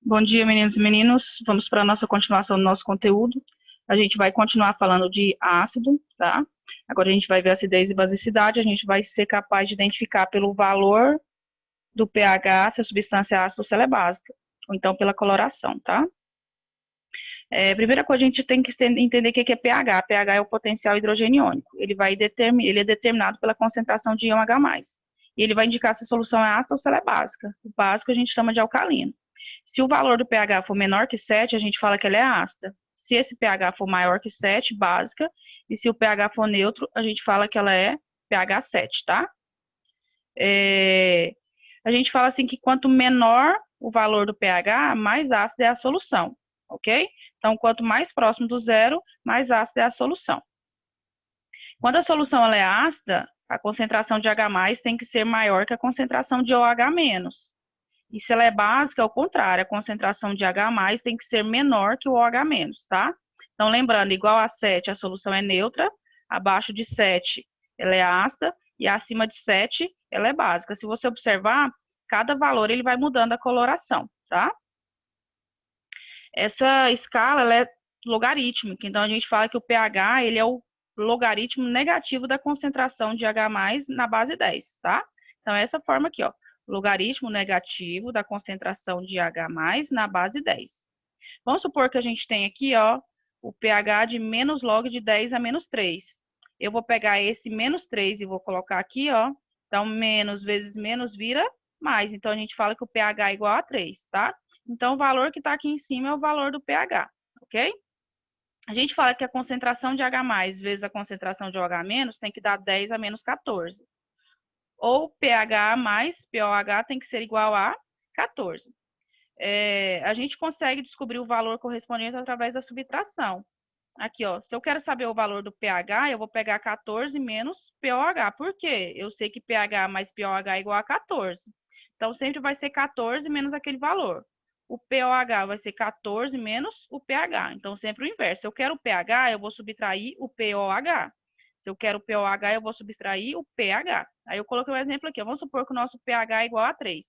Bom dia, meninos e meninos. Vamos para a nossa continuação do nosso conteúdo. A gente vai continuar falando de ácido, tá? Agora a gente vai ver acidez e basicidade. A gente vai ser capaz de identificar pelo valor do pH se a substância é ácida ou se ela é básica, ou então pela coloração, tá? Primeira coisa, a gente tem que entender o que é pH. pH é o potencial hidrogeniônico. Ele é determinado pela concentração de íon H+. E ele vai indicar se a solução é ácida ou se ela é básica. O básico a gente chama de alcalino. Se o valor do pH for menor que 7, a gente fala que ela é ácida. Se esse pH for maior que 7, básica. E se o pH for neutro, a gente fala que ela é pH 7, tá? A gente fala assim que quanto menor o valor do pH, mais ácida é a solução, ok? Então, quanto mais próximo do zero, mais ácida é a solução. Quando a solução ela é ácida, a concentração de H+ tem que ser maior que a concentração de OH-. E se ela é básica, é o contrário, a concentração de H+ tem que ser menor que o OH-, tá? Então, lembrando, igual a 7, a solução é neutra, abaixo de 7, ela é ácida, e acima de 7, ela é básica. Se você observar, cada valor ele vai mudando a coloração, tá? Essa escala, ela é logarítmica, então a gente fala que o pH, ele é o logaritmo negativo da concentração de H+ na base 10, tá? Então, é essa forma aqui, ó, logaritmo negativo da concentração de H+ na base 10. Vamos supor que a gente tem aqui, ó, o pH de menos log de 10 a menos 3. Eu vou pegar esse menos 3 e vou colocar aqui, ó. Então, menos vezes menos vira mais. Então, a gente fala que o pH é igual a 3, tá? Então, o valor que está aqui em cima é o valor do pH, ok? A gente fala que a concentração de H+ vezes a concentração de OH- tem que dar 10 a menos 14. Ou pH mais pOH tem que ser igual a 14. A gente consegue descobrir o valor correspondente através da subtração. Aqui, ó, se eu quero saber o valor do pH, eu vou pegar 14 menos pOH. Por quê? Eu sei que pH mais pOH é igual a 14. Então, sempre vai ser 14 menos aquele valor. O pOH vai ser 14 menos o pH. Então, sempre o inverso. Se eu quero o pH, eu vou subtrair o pOH. Se eu quero o pOH, eu vou subtrair o pH. Aí eu coloquei um exemplo aqui. Vamos supor que o nosso pH é igual a 3.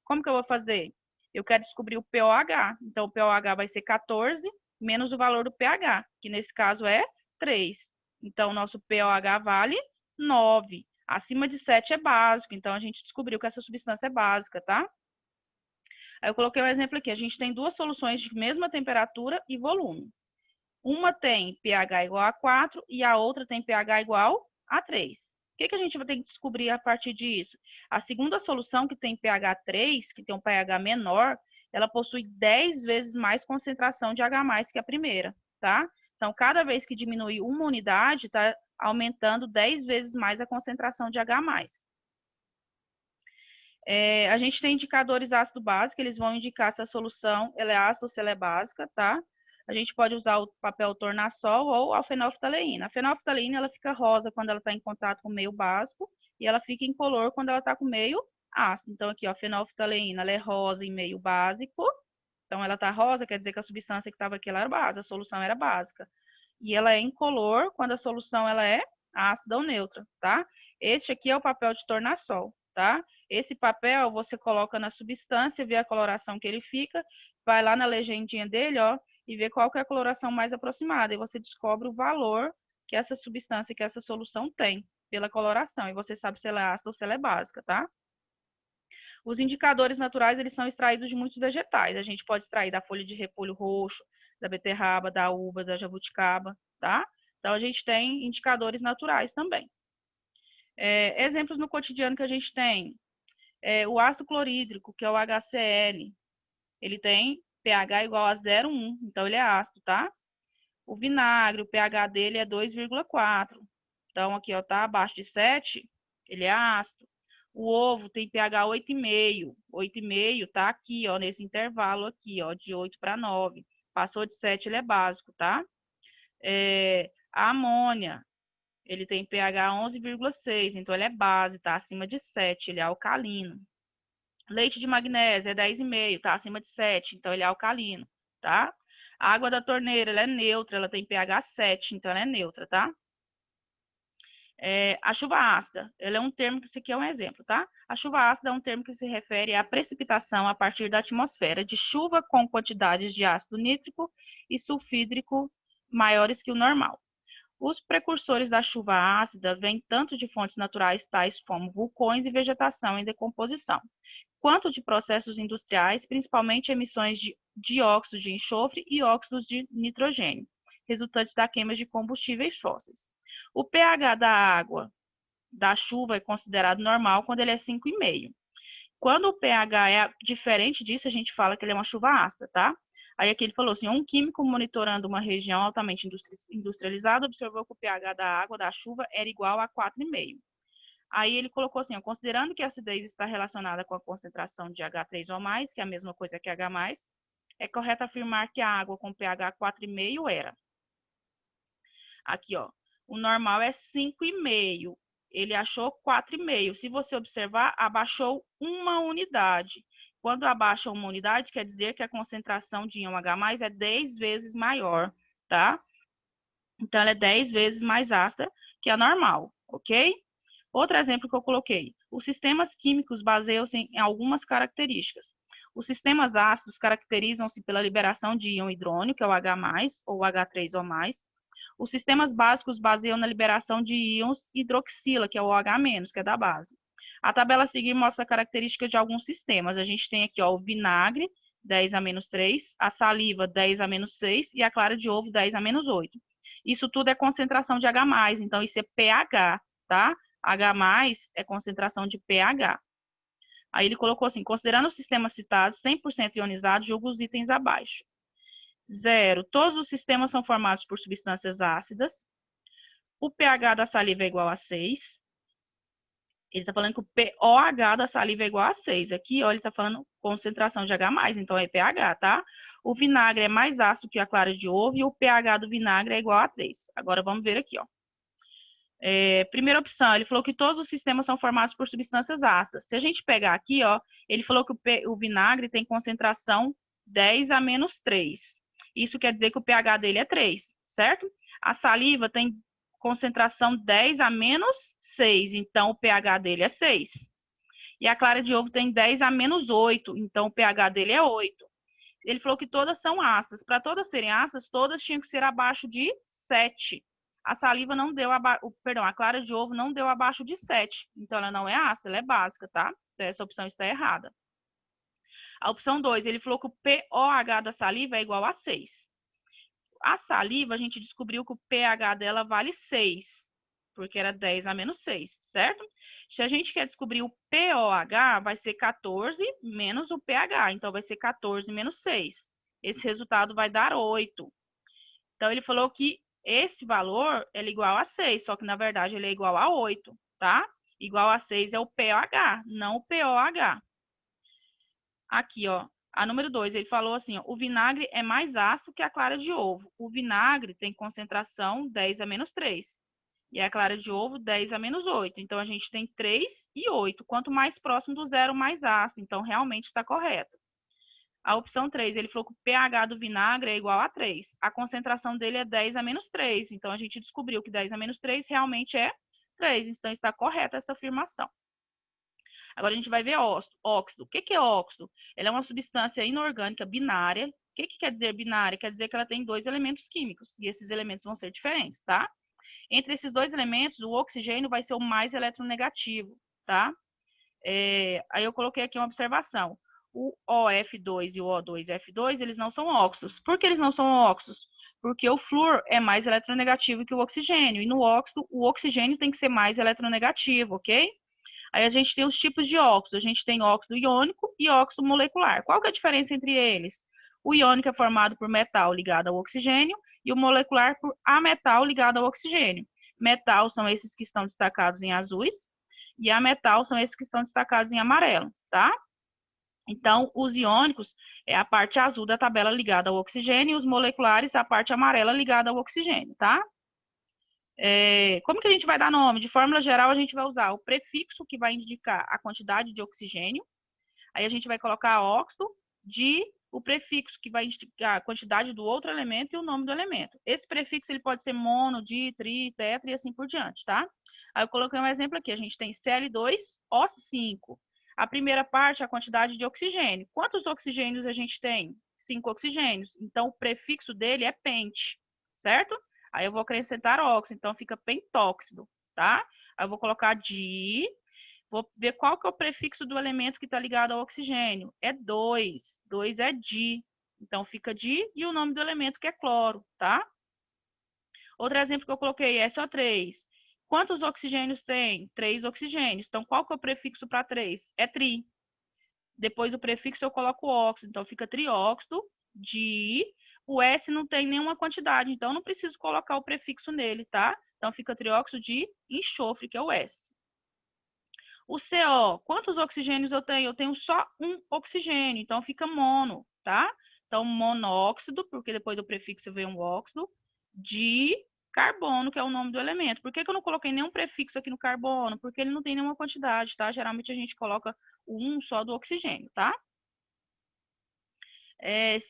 Como que eu vou fazer? Eu quero descobrir o pOH. Então, o pOH vai ser 14 menos o valor do pH, que nesse caso é 3. Então, o nosso pOH vale 9. Acima de 7 é básico, então a gente descobriu que essa substância é básica, tá? Aí eu coloquei um exemplo aqui. A gente tem duas soluções de mesma temperatura e volume. Uma tem pH igual a 4 e a outra tem pH igual a 3. O que a gente vai ter que descobrir a partir disso? A segunda solução, que tem pH 3, que tem um pH menor, ela possui 10 vezes mais concentração de H+ que a primeira, tá? Então, cada vez que diminui uma unidade, está aumentando 10 vezes mais a concentração de H+. A gente tem indicadores ácido-básico, eles vão indicar se a solução ela é ácida ou se ela é básica, tá? A gente pode usar o papel tornassol ou a fenolftaleína. A fenolftaleína, ela fica rosa quando ela está em contato com o meio básico e ela fica incolor quando ela está com o meio ácido. Então, aqui, ó, a fenolftaleína, ela é rosa em meio básico. Então, ela está rosa, quer dizer que a substância que estava aqui ela era básica, a solução era básica. E ela é incolor quando a solução ela é ácida ou neutra, tá? Este aqui é o papel de tornassol, tá? Esse papel você coloca na substância, vê a coloração que ele fica, vai lá na legendinha dele, ó, e vê qual que é a coloração mais aproximada. E você descobre o valor que essa substância, que essa solução tem pela coloração. E você sabe se ela é ácida ou se ela é básica, tá? Os indicadores naturais, eles são extraídos de muitos vegetais. A gente pode extrair da folha de repolho roxo, da beterraba, da uva, da jabuticaba, tá? Então, a gente tem indicadores naturais também. Exemplos no cotidiano que a gente tem. O ácido clorídrico, que é o HCl, ele tem pH igual a 0,1, então ele é ácido, tá? O vinagre, o pH dele é 2,4. Então, aqui, ó, tá abaixo de 7, ele é ácido. O ovo tem pH 8,5. 8,5 tá aqui, ó, nesse intervalo aqui, ó, de 8 para 9. Passou de 7, ele é básico, tá? A amônia, ele tem pH 11,6, então ele é base, tá acima de 7, ele é alcalino. Leite de magnésio é 10,5, tá acima de 7, então ele é alcalino, tá? A água da torneira, ela é neutra, ela tem pH 7, então ela é neutra, tá? A chuva ácida, ela é um termo, isso aqui é um exemplo, tá? A chuva ácida é um termo que se refere à precipitação a partir da atmosfera de chuva com quantidades de ácido nítrico e sulfídrico maiores que o normal. Os precursores da chuva ácida vêm tanto de fontes naturais tais como vulcões e vegetação em decomposição, quanto de processos industriais, principalmente emissões de dióxido de enxofre e óxidos de nitrogênio, resultantes da queima de combustíveis fósseis. O pH da água da chuva é considerado normal quando ele é 5,5. Quando o pH é diferente disso, a gente fala que ele é uma chuva ácida, tá? Aí aqui ele falou assim, um químico monitorando uma região altamente industrializada observou que o pH da água da chuva era igual a 4,5. Aí ele colocou assim, ó, considerando que a acidez está relacionada com a concentração de H3 ou mais, que é a mesma coisa que H+, é correto afirmar que a água com pH 4,5 era. Aqui, ó, o normal é 5,5. Ele achou 4,5. Se você observar, abaixou uma unidade. Quando abaixa uma unidade, quer dizer que a concentração de íon H+ é 10 vezes maior, tá? Então, ela é 10 vezes mais ácida que a normal, ok? Outro exemplo que eu coloquei. Os sistemas químicos baseiam-se em algumas características. Os sistemas ácidos caracterizam-se pela liberação de íon hidrônio, que é o H+, ou H3 ou mais. Os sistemas básicos baseiam na liberação de íons hidroxila, que é o OH-, que é da base. A tabela a seguir mostra a característica de alguns sistemas. A gente tem aqui ó, o vinagre, 10 a-3, a saliva, 10 a-6 e a clara de ovo, 10 a-8. Isso tudo é concentração de H+, então isso é pH, tá? H+ é concentração de pH. Aí ele colocou assim, considerando os sistemas citados 100% ionizados, julga os itens abaixo. 0. Todos os sistemas são formados por substâncias ácidas. O pH da saliva é igual a 6. Ele está falando que o pOH da saliva é igual a 6. Aqui, ó, ele está falando concentração de H+, então é pH, tá? O vinagre é mais ácido que a clara de ovo e o pH do vinagre é igual a 3. Agora vamos ver aqui, ó. Primeira opção, ele falou que todos os sistemas são formados por substâncias ácidas. Se a gente pegar aqui, ó, ele falou que o vinagre tem concentração 10 a-3. Isso quer dizer que o pH dele é 3, certo? A saliva tem concentração 10 a-6, então o pH dele é 6. E a clara de ovo tem 10 a-8, então o pH dele é 8. Ele falou que todas são ácidas. Para todas serem ácidas, todas tinham que ser abaixo de 7. A saliva não deu, a clara de ovo não deu abaixo de 7. Então, ela não é ácida, ela é básica, tá? Então, essa opção está errada. A opção 2, ele falou que o pOH da saliva é igual a 6. A saliva, a gente descobriu que o pH dela vale 6, porque era 10 a-6, certo? Se a gente quer descobrir o pOH, vai ser 14 menos o pH, então vai ser 14 menos 6. Esse resultado vai dar 8. Então, ele falou que esse valor é igual a 6, só que na verdade ele é igual a 8, tá? Igual a 6 é o pOH, não o pOH. Aqui, ó, a número 2, ele falou assim, ó, o vinagre é mais ácido que a clara de ovo. O vinagre tem concentração 10 a-3. E a clara de ovo, 10 a-8. Então, a gente tem 3 e 8. Quanto mais próximo do zero, mais ácido. Então, realmente está correto. A opção 3, ele falou que o pH do vinagre é igual a 3. A concentração dele é 10 a-3. Então, a gente descobriu que 10 a-3 realmente é 3. Então, está correta essa afirmação. Agora, a gente vai ver óxido. O que é óxido? Ela é uma substância inorgânica binária. O que quer dizer binária? Quer dizer que ela tem 2 elementos químicos. E esses elementos vão ser diferentes, tá? Entre esses 2 elementos, o oxigênio vai ser o mais eletronegativo, tá? Aí eu coloquei aqui uma observação. O OF2 e o O2F2, eles não são óxidos. Por que eles não são óxidos? Porque o flúor é mais eletronegativo que o oxigênio. E no óxido, o oxigênio tem que ser mais eletronegativo, ok? Aí a gente tem os tipos de óxido. A gente tem óxido iônico e óxido molecular. Qual que é a diferença entre eles? O iônico é formado por metal ligado ao oxigênio e o molecular por ametal ligado ao oxigênio. Metal são esses que estão destacados em azuis e ametal são esses que estão destacados em amarelo, tá? Então, os iônicos é a parte azul da tabela ligada ao oxigênio e os moleculares a parte amarela ligada ao oxigênio, tá? Como que a gente vai dar nome? De fórmula geral, a gente vai usar o prefixo, que vai indicar a quantidade de oxigênio. Aí a gente vai colocar óxido de o prefixo, que vai indicar a quantidade do outro elemento e o nome do elemento. Esse prefixo ele pode ser mono, di, tri, tetra e assim por diante, tá? Aí eu coloquei um exemplo aqui, a gente tem Cl2O5. A primeira parte é a quantidade de oxigênio. Quantos oxigênios a gente tem? 5 oxigênios. Então, o prefixo dele é pente, certo? Aí eu vou acrescentar óxido, então fica pentóxido, tá? Aí eu vou colocar di, vou ver qual que é o prefixo do elemento que está ligado ao oxigênio. É 2. 2 é di. Então, fica di e o nome do elemento que é cloro, tá? Outro exemplo que eu coloquei é SO3. Quantos oxigênios tem? 3 oxigênios. Então, qual que é o prefixo para 3? É tri. Depois do prefixo eu coloco óxido. Então, fica trióxido de... O S não tem nenhuma quantidade, então não preciso colocar o prefixo nele, tá? Então, fica trióxido de enxofre, que é o S. O CO, quantos oxigênios eu tenho? Eu tenho só um oxigênio, então fica mono, tá? Então, monóxido, porque depois do prefixo vem um óxido, de carbono, que é o nome do elemento. Por que que eu não coloquei nenhum prefixo aqui no carbono? Porque ele não tem nenhuma quantidade, tá? Geralmente a gente coloca o um só do oxigênio, tá?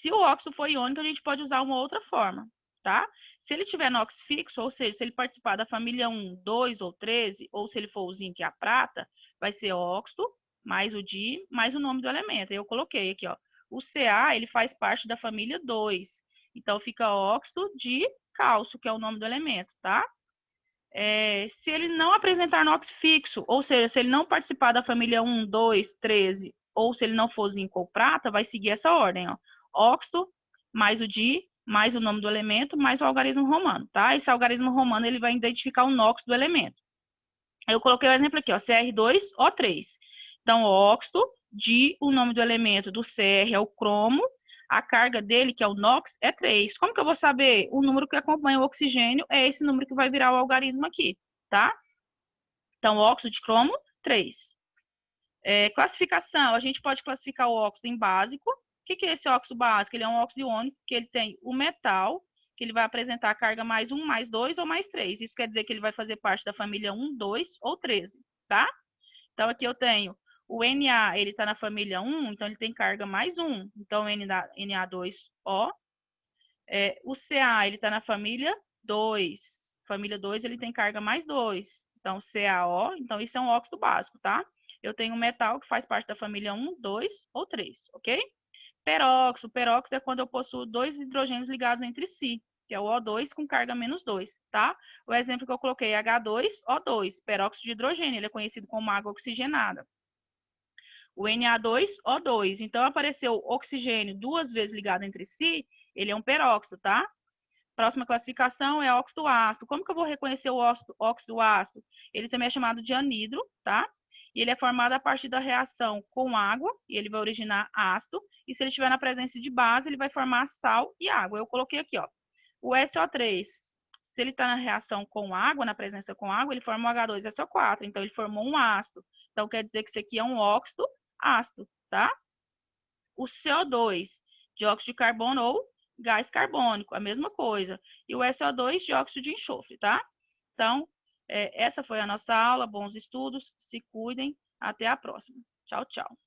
Se o óxido for iônico, a gente pode usar uma outra forma, tá? Se ele tiver NOx fixo, ou seja, se ele participar da família 1, 2 ou 13, ou se ele for o zinco e a prata, vai ser óxido, mais o di, mais o nome do elemento. Eu coloquei aqui, ó. O Ca, ele faz parte da família 2. Então, fica óxido de cálcio, que é o nome do elemento, tá? Se ele não apresentar NOx fixo, ou seja, se ele não participar da família 1, 2, 13, ou se ele não for zinco ou prata, vai seguir essa ordem, ó. Óxido, mais o di, mais o nome do elemento, mais o algarismo romano, tá? Esse algarismo romano, ele vai identificar o NOx do elemento. Eu coloquei o exemplo aqui, ó, Cr2O3. Então, óxido, di, o nome do elemento do Cr é o cromo, a carga dele, que é o NOx, é 3. Como que eu vou saber? O número que acompanha o oxigênio é esse número que vai virar o algarismo aqui, tá? Então, óxido de cromo, 3. Classificação, a gente pode classificar o óxido em básico. O que é esse óxido básico? Ele é um óxido iônico, que ele tem o metal, que ele vai apresentar a carga mais 1, mais 2 ou mais 3. Isso quer dizer que ele vai fazer parte da família 1, 2 ou 13, tá? Então, aqui eu tenho o Na, ele está na família 1, então ele tem carga mais 1. Então, Na2O. O Ca, ele está na família 2. Família 2, ele tem carga mais 2. Então, CaO. Então, isso é um óxido básico, tá? Eu tenho um metal que faz parte da família 1, 2 ou 3, ok? Peróxido. Peróxido é quando eu possuo dois hidrogênios ligados entre si, que é o O2 com carga menos 2, tá? O exemplo que eu coloquei é H2O2, peróxido de hidrogênio, ele é conhecido como água oxigenada. O Na2O2, então apareceu oxigênio duas vezes ligado entre si, ele é um peróxido, tá? Próxima classificação é óxido ácido. Como que eu vou reconhecer o óxido ácido? Ele também é chamado de anidro, tá? E ele é formado a partir da reação com água, e ele vai originar ácido. E se ele estiver na presença de base, ele vai formar sal e água. Eu coloquei aqui, ó. O SO3, se ele está na reação com água, na presença com água, ele forma o H2SO4. Então, ele formou um ácido. Então, quer dizer que isso aqui é um óxido ácido, tá? O CO2, dióxido de carbono ou gás carbônico, a mesma coisa. E o SO2, dióxido de enxofre, tá? Então, essa foi a nossa aula. Bons estudos, se cuidem. Até a próxima. Tchau, tchau.